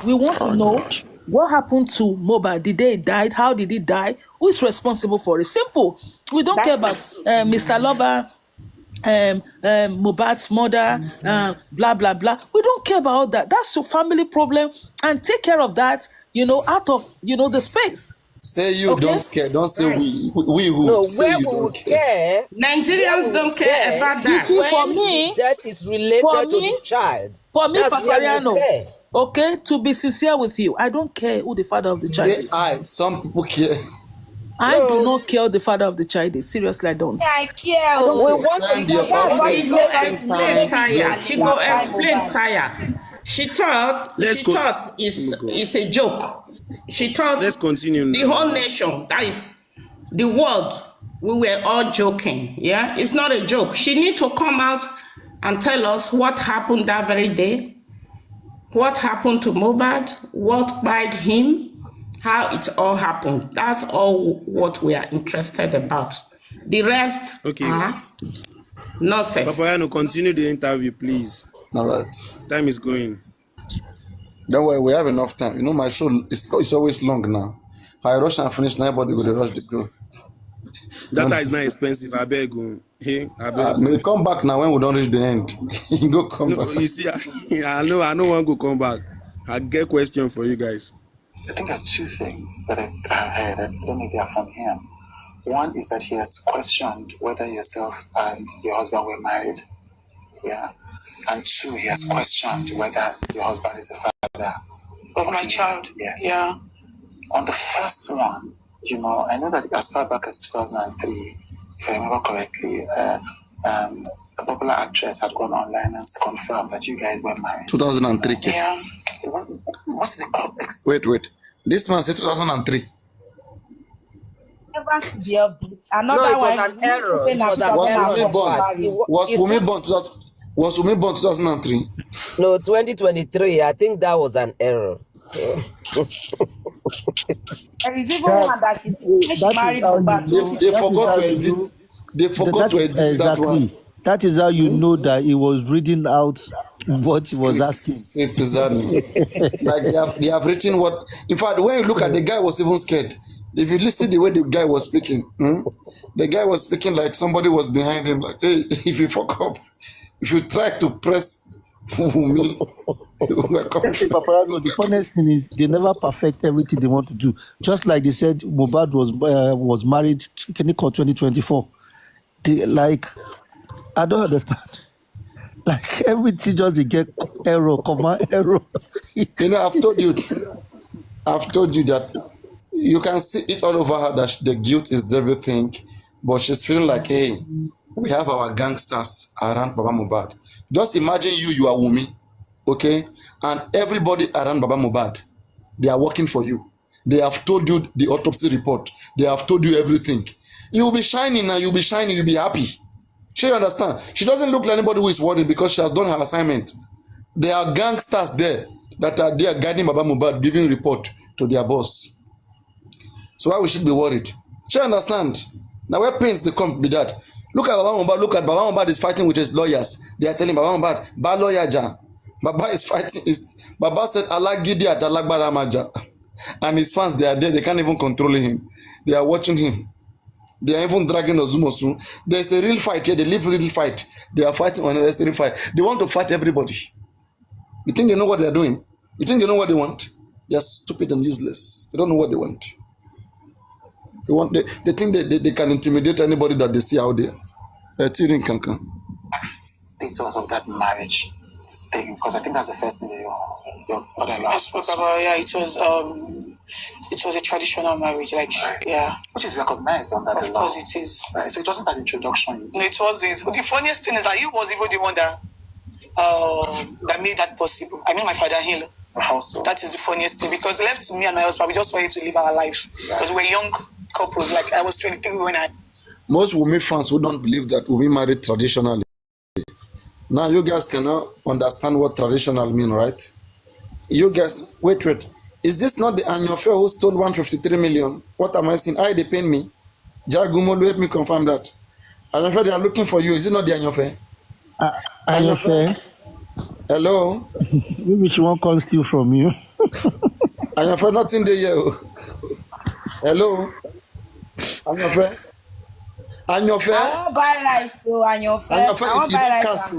We want to know what happened to Mohbad. The day he died, how did he die? Who is responsible for it? Simple. We don't care about Mr. Lover, Mohbad's mother, blah blah blah. We don't care about all that. That's your family problem, and take care of that. Out of the space. Say you don't care. Don't say we who. No, say where you we don't care. Nigerians don't care about that. You see, for me, that is related to the child. For me, Papariano, okay, to be sincere with you, I don't care who the father of the child is. Some people care. I do not care who the father of the child is. Seriously, I don't. I care. She go explain Taya. She thought it's a joke. She thought let's continue. The whole nation, that is the world, we were all joking. Yeah, it's not a joke. She need to come out and tell us what happened that very day, what happened to Mohbad, what made him, how it all happened. That's all what we are interested about. The rest are nonsense. Papayano, continue the interview, please. All right. Time is going. Don't worry, we have enough time. You know, my show is always long now. If I rush and finish, nobody will rush the go. Data is not expensive. I beg you. Hey, I beg you. Come back now when we don't reach the end. You go come back. You see, I know one go come back. I get a question for you guys. I think there are two things that I heard. I don't know if they are from him. One is that he has questioned whether yourself and your husband were married. Yeah. And two, he has questioned whether your husband is the father of my child. Yes. Yeah. On the first one, you know, I know that as far back as 2003, if I remember correctly, a popular actress had gone online and confirmed that you guys were married. 2003. Yeah. What is the context? Wait. This man said 2003. Never see the updates. Another one. An error. Was Wumi born 2003? No, 2023. I think that was an error. There is even one that she married Mohbad. They forgot to edit. They forgot to edit that one. That is how you know that he was reading out what he was asking. Exactly. Like they have written what. In fact, when you look at the guy was even scared. If you listen the way the guy was speaking, the guy was speaking like somebody was behind him. Like, hey, if you fuck up, if you try to press me, the funniest thing is they never perfect everything they want to do. Just like they said, Mohbad was married. Can you call 2024? I don't understand. Like everything just they get error, comma error. You know, I've told you that you can see it all over her that the guilt is everything, but she's feeling like, hey, we have our gangsters around Baba Mohbad. Just imagine you are Wumi, okay, and everybody around Baba Mohbad, they are working for you. They have told you the autopsy report. They have told you everything. You will be shining and you'll be shining. You'll be happy. She understand. She doesn't look like anybody who is worried because she has done her assignment. There are gangsters there that are there guiding Baba Mohbad, giving report to their boss. So why we should be worried? She understand. Now where pains they come with that? Look at Baba Mohbad. Look at Baba Mohbad is fighting with his lawyers. They are telling Baba Mohbad, "Bad lawyer Jam." Baba is fighting. Baba said, "Allah Gidi at Allah Baramaja," and his fans they are there. They can't even control him. They are watching him. They are even dragging Ozumosu. There's a real fight here. They live real fight. They are fighting on a real fight. They want to fight everybody. You think they know what they are doing? You think they know what they want? They are stupid and useless. They don't know what they want. They think they can intimidate anybody that they see out there. Status of that marriage thing, because I think that's the first thing your I spoke about. Yeah, it was a traditional marriage, like yeah, which is recognized under the law. Of course, it is. Right, so it wasn't an introduction. No, it wasn't. But the funniest thing is that he was even the one that made that possible. I mean, my father, Hill. How so? That is the funniest thing, because left to me and my husband, we just wanted to live our life because we were young couples. Like I was 23 when Most Wumi fans who don't believe that Wumi married traditionally. Now you guys cannot understand what traditional mean, right? You guys, wait. Is this not the Anyofe who stole 153 million? What am I saying? They pay me. Jagumo, let me confirm that. Anyofe, they are looking for you. Is it not the Anyofe? Anyofe? Hello? Maybe she won't come steal from you. Anyofe, nothing there yet. Hello? Anyofe? Anyofe? I won't buy rice, so Anyofe. I won't buy rice.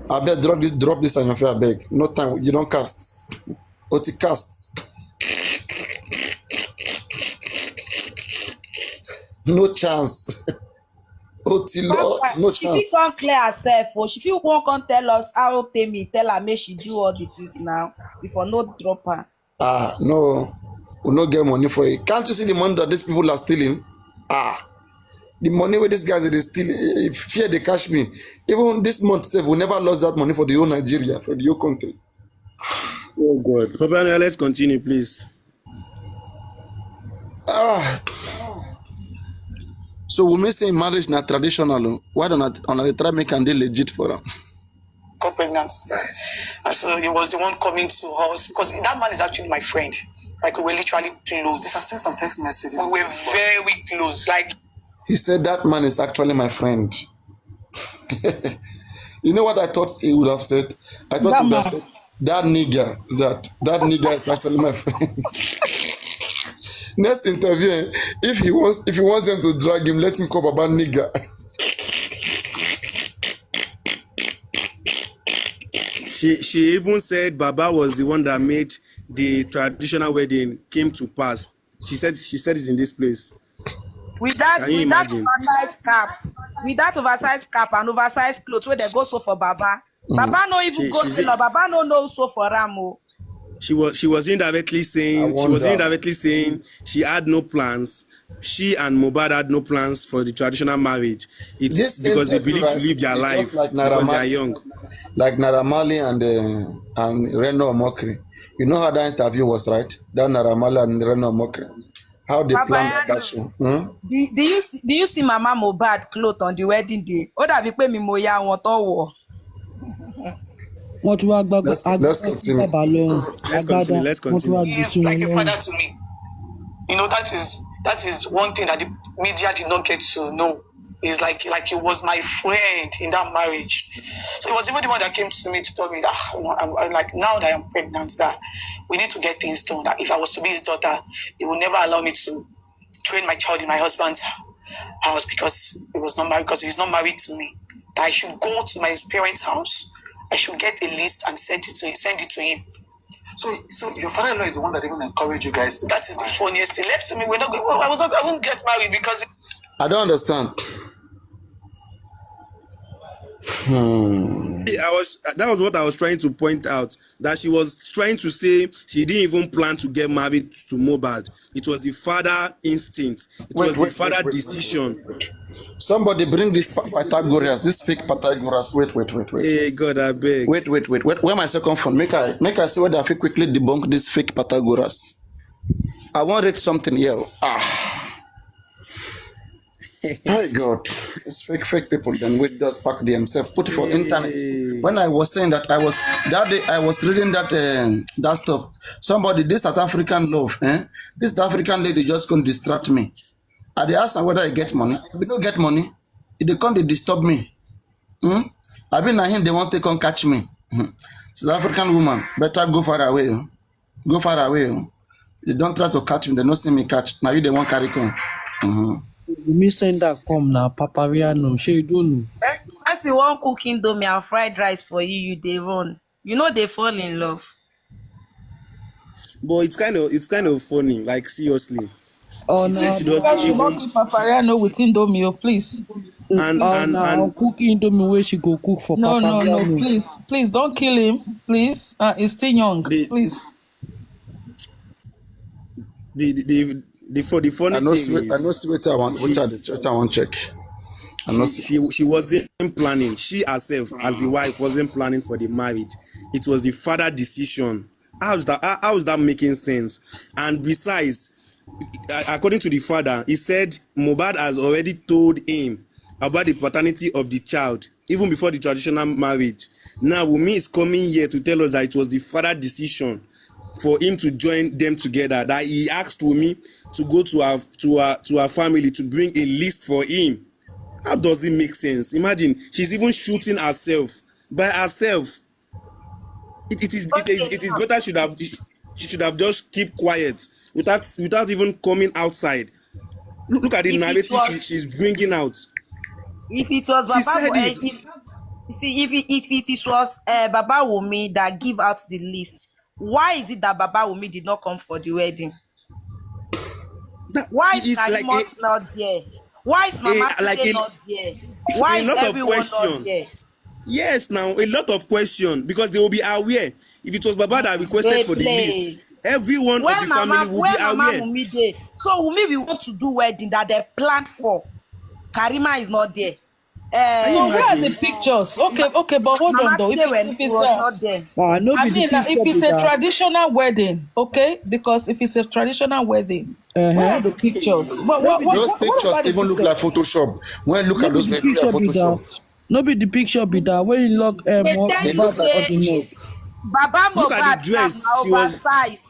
I beg, drop this Anyofe, I beg. No time, you don't cast. Oti cast. No chance. Oti Lord, no chance. She can't clear herself. She won't come tell us how Temi tell her make she do all the things now before no drop her. No. We no get money for it. Can't you see the money that these people are stealing? The money where these guys are stealing, fear they catch me. Even this month, we never lost that money for the whole Nigeria, for the whole country. Oh God. Papa, let's continue, please. So Wunmi say marriage na traditional. Why don't I try make and legit for them? Got pregnant. And so he was the one coming to us because that man is actually my friend. Like we were literally close. I've sent some text messages. We were very close. Like he said that man is actually my friend. You know what I thought he would have said? I thought he would have said that nigga. That nigga is actually my friend. Next interview, if he wants them to drag him, let him call Baba nigga. She even said Baba was the one that made the traditional wedding came to pass. She said it in this place. With that oversized cap and oversized clothes where they go so for Baba. Baba no even go to Baba no so for Ramo. She was indirectly saying she had no plans. She and Mohbad had no plans for the traditional marriage. It's because they believe to live their life because they are young. Like Naira Marley and Reno Omokri. You know how that interview was, right? That Naira Marley and Reno Omokri. How they planned that show. Do you see Mama Mohbad clothes on the wedding day? Oh, that we pay me moya want to Let's continue. Let's continue. He's like a father to me. You know, that is one thing that the media did not get to know. It's like he was my friend in that marriage. So it was even the one that came to me to tell me that I'm like, now that I'm pregnant, that we need to get things done. That if I was to be his daughter, he would never allow me to train my child in my husband's house because he was not married, because he's not married to me. That I should go to my parents' house, I should get a list and send it to him. So your father-in-law is the one that even encouraged you guys to. That is the funniest thing. Left to me, we're not going. I won't get married because. I don't understand. That was what I was trying to point out. That she was trying to say she didn't even plan to get married to Mohbad. It was the father instinct. It was the father decision. Somebody bring this Pythagoras, this fake Pythagoras. Wait. Hey God, I beg. Wait. Where my second phone? Make I see whether I feel quickly debunk this fake Pythagoras. I want to read something here. My God, it's fake people. Then we just pack themselves, put it for internet. When I was saying that, I was reading that stuff. Somebody, this South African love, this South African lady just couldn't distract me. I asked her whether I get money. We don't get money. If they come, they disturb me. I been at him, they want to come catch me. South African woman, better go far away. Go far away. They don't try to catch me. They don't see me catch. Now you they want carry come. Me send that come now, Papariano. She don't. As you want cooking domi and fried rice for you they run. You know they fall in love. But it's kind of funny. Like seriously. Oh no! She doesn't even. Papariano with Indomie, please. And cook Indomie where she go cook for No, please don't kill him, please. He's still young, please. The funny thing is, I know what I want check. She wasn't planning. She herself, as the wife, wasn't planning for the marriage. It was the father decision. How is that making sense? And besides, according to the father, he said Mohbad has already told him about the paternity of the child, even before the traditional marriage. Now Wunmi is coming here to tell us that it was the father decision for him to join them together, that he asked Wunmi to go to her family to bring a list for him. How does it make sense? Imagine, she's even shooting herself by herself. It is better she should have just keep quiet without even coming outside. Look at the narrative she's bringing out. If it was Baba, if it was Baba Wunmi that give out the list, why is it that Baba Wunmi did not come for the wedding? Why is Karimo not there? Why is Mama Tunde not there? Why is everyone not there? Yes, now a lot of questions, because they will be aware. If it was Baba that requested for the list, everyone of the family will be aware. So Wunmi we want to do wedding that they planned for. Karima is not there. So where are the pictures? Okay, but hold on though. If it's not there. I mean, if it's a traditional wedding, okay, because if it's a traditional wedding, where are the pictures? Those pictures even look like Photoshop. When I look at those pictures, Photoshop. No be the picture be that when you look Baba Mohbad cap na oversize.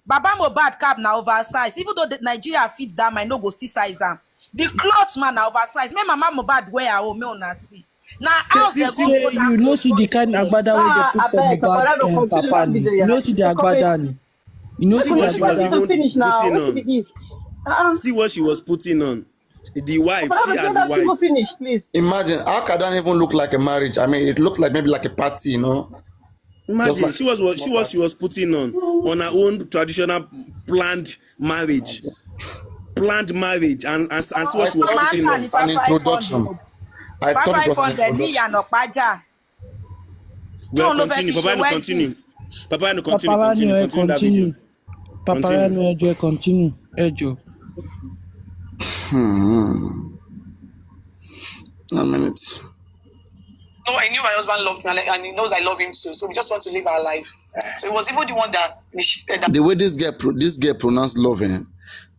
Baba Mohbad cap na oversize. Even though the Nigeria fit that might no go still size am. The cloth man na oversize. Me Mama Mohbad wear her own, me una see. Now how they go you no see the kind agbada wey dey put for Mohbad papa ni. You no see the agbada ni. You know see what she was even putting on. See what she was putting on. The wife, she as a wife. Finish, please. Imagine how can that even look like a marriage? I mean, it looks like maybe like a party, you know. Imagine like, she was putting on her own traditional planned marriage, and see what she was putting on. An introduction. I thought it was an introduction. Well, continue. Papa, no continue that video. Papa, no continue. A minute. No, I knew my husband loved me and he knows I love him too. So we just want to live our life. So it was even the one that the way this girl pronounced loving.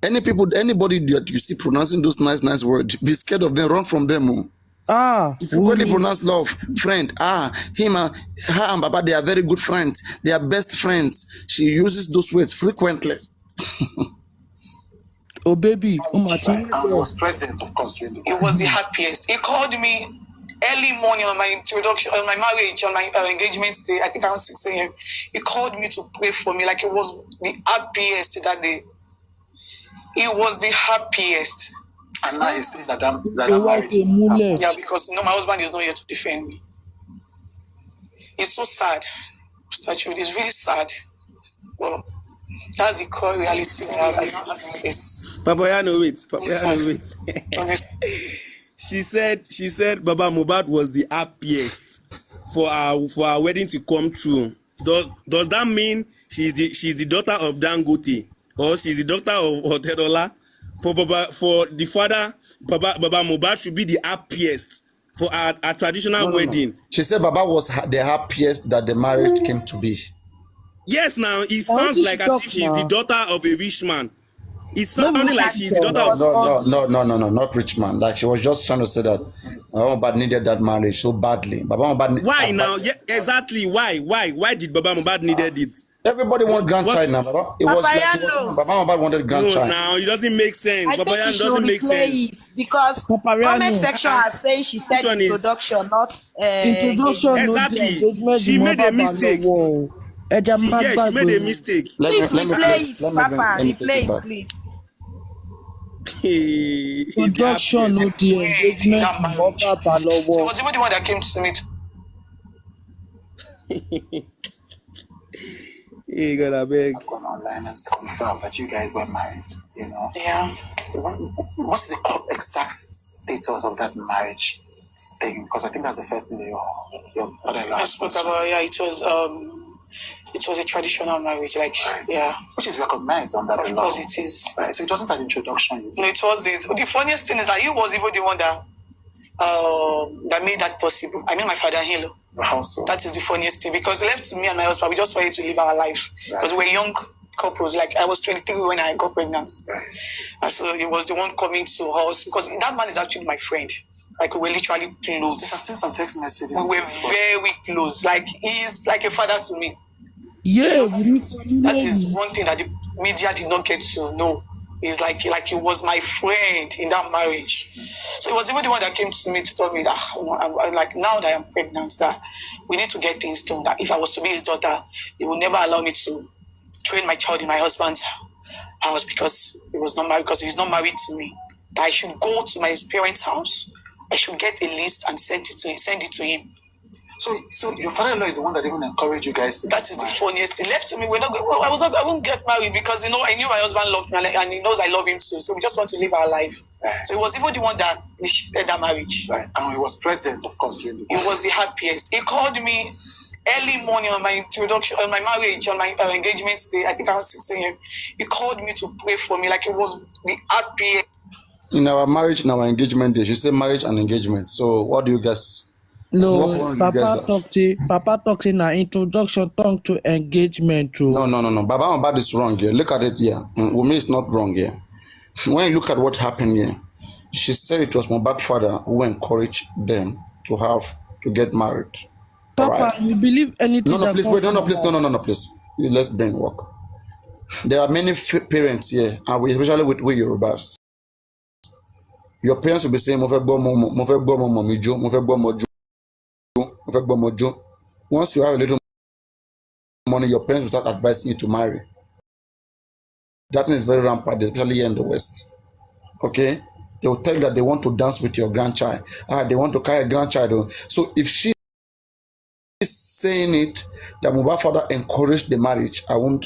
Anybody that you see pronouncing those nice words, be scared of them, run from them. If you quickly pronounce love, friend, him, her and Baba, they are very good friends. They are best friends. She uses those words frequently. Oh baby, I was present, of course, during the it was the happiest. He called me early morning on my introduction, on my marriage, on my engagement day, I think around 6 a.m. He called me to pray for me like it was the happiest that day. It was the happiest. And now you see that I'm married. Yeah, because my husband is not here to defend me. It's so sad, Mr. Jude. It's really sad. Well, that's the core reality. Papayano, wait. She said Baba Mohbad was the happiest for our wedding to come true. Does that mean she's the daughter of Dangote or she's the daughter of Otedola? For the father, Baba Mohbad should be the happiest for our traditional wedding. No. She said Baba was the happiest that the marriage came to be. Yes, now it sounds like as if she's the daughter of a rich man. It's sounding like she's the daughter of... No, not rich man. Like she was just trying to say that Baba Mohbad needed that marriage so badly. Why now? Yeah, exactly. Why did Baba Mohbad needed it? Everybody wants grandchild now, Baba. Baba Mohbad wanted grandchild. No, now it doesn't make sense. Baba doesn't make sense. It because comment section has said she said introduction, not introduction. Exactly. She made a mistake. She made a mistake. Please play it, Papa. Replay it, please. Production, not the engagement. It was even the one that came to me. You gotta beg. I've gone online and confirmed that you guys were married. You know. Yeah. What is the exact status of that marriage thing? Because I think that's the first thing your father-in-law spoke about. Yeah, it was a traditional marriage, like which is recognized under the law. Of course, it is. Right. So it wasn't an introduction. No, it wasn't. The funniest thing is that he was even the one that made that possible. I mean, my father-in-law. How so? That is the funniest thing because left to me and my husband, we just wanted to live our life because we were young couples. Like I was 23 when I got pregnant, and so it was the one coming to us because that man is actually my friend. Like we were literally close. I've seen some text messages. We were very close. Like he's like a father to me. Yeah, that is one thing that the media did not get to know. It's like he was my friend in that marriage. So it was even the one that came to me to tell me that I'm like, now that I'm pregnant, that we need to get things done. That if I was to be his daughter, he would never allow me to train my child in my husband's house because he was not married, because he's not married to me. That I should go to my parents' house, I should get a list and send it to him. So your father-in-law is the one that even encouraged you guys to. That is the funniest thing. Left to me, I won't get married because I knew my husband loved me and he knows I love him too. So we just want to live our life. So it was even the one that initiated that marriage. Right. And he was present, of course, during the. He was the happiest. He called me early morning on my introduction, on my marriage, on my engagement day. I think around 6 a.m. He called me to pray for me like it was the happiest. In our marriage, in our engagement day, she said marriage and engagement. So what do you guys? No, Papa talks in our introduction talk to engagement too. No. Baba Mohbad is wrong here. Look at it here. Wunmi is not wrong here. When you look at what happened here, she said it was Mohbad's father who encouraged them to get married. Papa, right? You believe anything? No, please wait. No, please. Let's bring work. There are many parents here, and especially with Yorubas. Your parents will be saying, once you have a little money, your parents will start advising you to marry. That is very rampant, especially here in the West. Okay? They will tell you that they want to dance with your grandchild. They want to carry a grandchild. So if she is saying it, that Mohbad's father encouraged the marriage, I won't.